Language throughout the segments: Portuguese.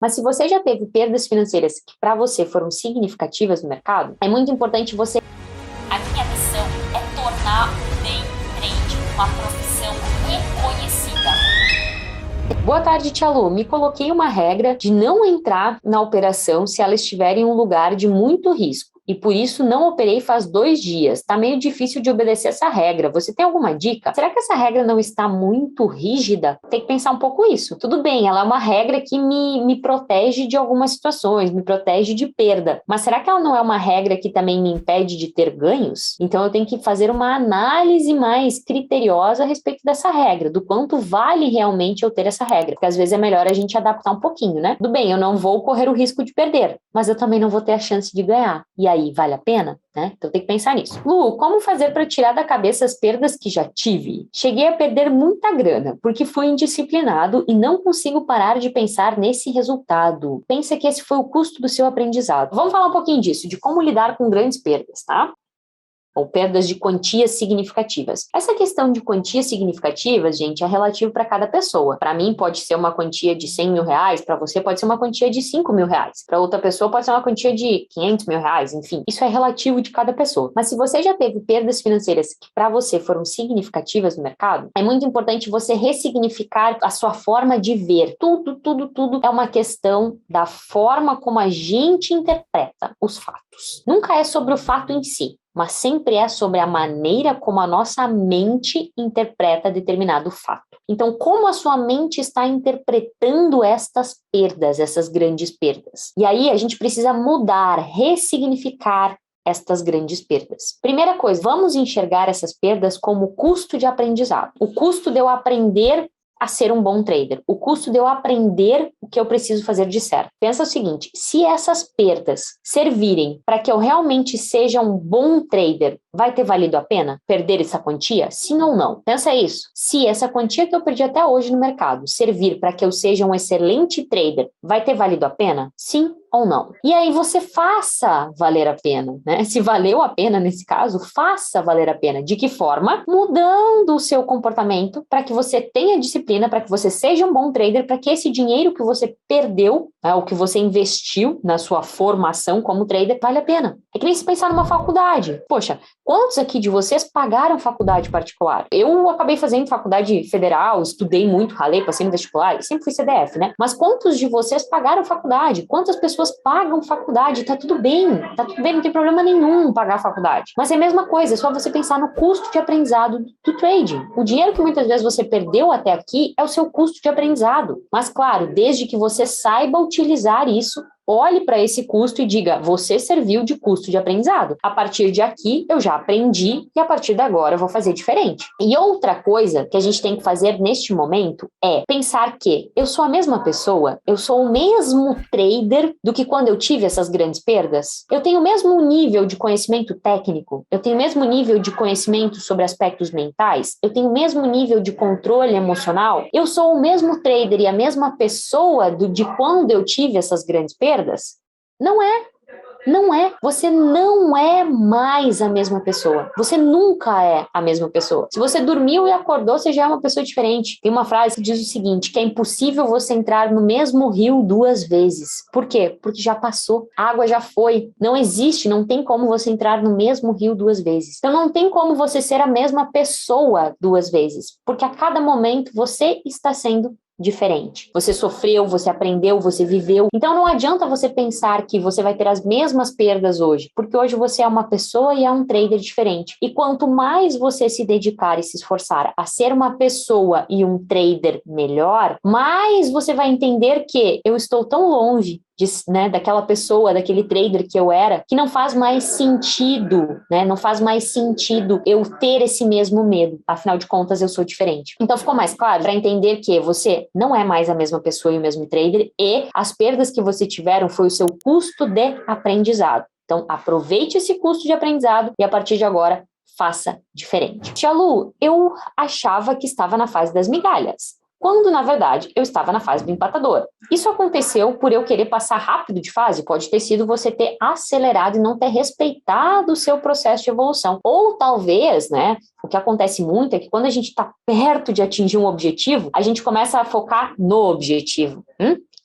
Mas se você já teve perdas financeiras que para você foram significativas no mercado, é muito importante você... A minha missão é tornar o day trade uma profissão reconhecida. Boa tarde, Tia Lu. Me coloquei uma regra de não entrar na operação se ela estiver em um lugar de muito risco. E por isso não operei faz 2 dias. Tá meio difícil de obedecer essa regra. Você tem alguma dica? Será que essa regra não está muito rígida? Tem que pensar um pouco isso. Tudo bem, ela é uma regra que me protege de algumas situações, me protege de perda. Mas será que ela não é uma regra que também me impede de ter ganhos? Então eu tenho que fazer uma análise mais criteriosa a respeito dessa regra, do quanto vale realmente eu ter essa regra. Porque às vezes é melhor a gente adaptar um pouquinho, né? Tudo bem, eu não vou correr o risco de perder, mas eu também não vou ter a chance de ganhar. E aí, vale a pena? Né? Então tem que pensar nisso. Lu, como fazer para tirar da cabeça as perdas que já tive? Cheguei a perder muita grana, porque fui indisciplinado e não consigo parar de pensar nesse resultado. Pensa que esse foi o custo do seu aprendizado. Vamos falar um pouquinho disso, de como lidar com grandes perdas, tá? Ou perdas de quantias significativas. Essa questão de quantias significativas, gente, é relativo para cada pessoa. Para mim pode ser uma quantia de 100 mil reais, para você pode ser uma quantia de 5 mil reais, para outra pessoa pode ser uma quantia de 500 mil reais, enfim, isso é relativo de cada pessoa. Mas se você já teve perdas financeiras que para você foram significativas no mercado, é muito importante você ressignificar a sua forma de ver. Tudo é uma questão da forma como a gente interpreta os fatos. Nunca é sobre o fato em si, mas sempre é sobre a maneira como a nossa mente interpreta determinado fato. Então, como a sua mente está interpretando estas perdas, essas grandes perdas? E aí a gente precisa mudar, ressignificar estas grandes perdas. Primeira coisa, vamos enxergar essas perdas como custo de aprendizado. O custo de eu aprender a ser um bom trader. O custo de eu aprender o que eu preciso fazer de certo. Pensa o seguinte, se essas perdas servirem para que eu realmente seja um bom trader, vai ter valido a pena perder essa quantia? Sim ou não? Pensa isso. Se essa quantia que eu perdi até hoje no mercado servir para que eu seja um excelente trader, vai ter valido a pena? Sim ou não? E aí você faça valer a pena, né? Se valeu a pena nesse caso, faça valer a pena. De que forma? Mudando o seu comportamento para que você tenha disciplina, para que você seja um bom trader, para que esse dinheiro que você perdeu, né, o que você investiu na sua formação como trader, vale a pena. É que nem se pensar numa faculdade. Poxa, quantos aqui de vocês pagaram faculdade particular? Eu acabei fazendo faculdade federal, estudei muito, ralei, passei no vestibular, sempre fui CDF, né? Mas quantos de vocês pagaram faculdade? Quantas pessoas pagam faculdade? Tá tudo bem, não tem problema nenhum pagar faculdade. Mas é a mesma coisa, é só você pensar no custo de aprendizado do trading. O dinheiro que muitas vezes você perdeu até aqui é o seu custo de aprendizado. Mas claro, desde que você saiba utilizar isso, olhe para esse custo e diga, você serviu de custo de aprendizado. A partir de aqui, eu já aprendi e a partir de agora eu vou fazer diferente. E outra coisa que a gente tem que fazer neste momento é pensar que eu sou a mesma pessoa, eu sou o mesmo trader do que quando eu tive essas grandes perdas. Eu tenho o mesmo nível de conhecimento técnico, eu tenho o mesmo nível de conhecimento sobre aspectos mentais, eu tenho o mesmo nível de controle emocional, eu sou o mesmo trader e a mesma pessoa de quando eu tive essas grandes perdas. Não é. Você não é mais a mesma pessoa. Você nunca é a mesma pessoa. Se você dormiu e acordou, você já é uma pessoa diferente. Tem uma frase que diz o seguinte, que é impossível você entrar no mesmo rio 2 vezes. Por quê? Porque já passou. A água já foi. Não existe, não tem como você entrar no mesmo rio 2 vezes. Então não tem como você ser a mesma pessoa 2 vezes. Porque a cada momento você está sendo diferente. Você sofreu, você aprendeu, você viveu. Então não adianta você pensar que você vai ter as mesmas perdas hoje, porque hoje você é uma pessoa e é um trader diferente. E quanto mais você se dedicar e se esforçar a ser uma pessoa e um trader melhor, mais você vai entender que eu estou tão longe daquela pessoa, daquele trader que eu era, que não faz mais sentido, né? Não faz mais sentido eu ter esse mesmo medo. Afinal de contas, eu sou diferente. Então, ficou mais claro para entender que você não é mais a mesma pessoa e o mesmo trader e as perdas que você tiveram foi o seu custo de aprendizado. Então, aproveite esse custo de aprendizado e a partir de agora, faça diferente. Tia Lu, eu achava que estava na fase das migalhas, quando, na verdade, eu estava na fase do empatador. Isso aconteceu por eu querer passar rápido de fase? Pode ter sido você ter acelerado e não ter respeitado o seu processo de evolução. Ou talvez, né, o que acontece muito é que quando a gente está perto de atingir um objetivo, a gente começa a focar no objetivo.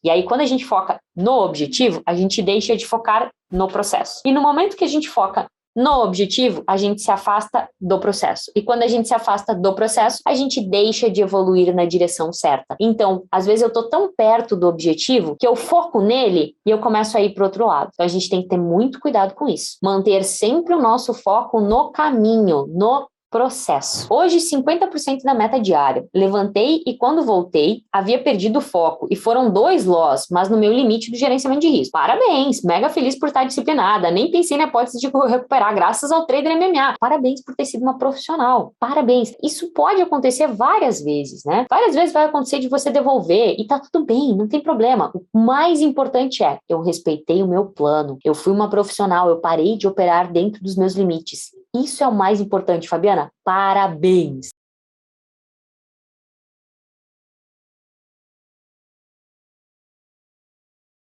E aí, quando a gente foca no objetivo, a gente deixa de focar no processo. E no momento que a gente foca no objetivo, a gente se afasta do processo. E quando a gente se afasta do processo, a gente deixa de evoluir na direção certa. Então, às vezes eu tô tão perto do objetivo que eu foco nele e eu começo a ir para o outro lado. Então, a gente tem que ter muito cuidado com isso. Manter sempre o nosso foco no caminho, no processo. Hoje, 50% da meta diária. Levantei e quando voltei, havia perdido o foco e foram 2 loss, mas no meu limite do gerenciamento de risco. Parabéns, mega feliz por estar disciplinada. Nem pensei na hipótese de recuperar graças ao trader MMA. Parabéns por ter sido uma profissional. Parabéns. Isso pode acontecer várias vezes, né? Várias vezes vai acontecer de você devolver e tá tudo bem, não tem problema. O mais importante é, eu respeitei o meu plano. Eu fui uma profissional, eu parei de operar dentro dos meus limites. Isso é o mais importante, Fabiana. Parabéns!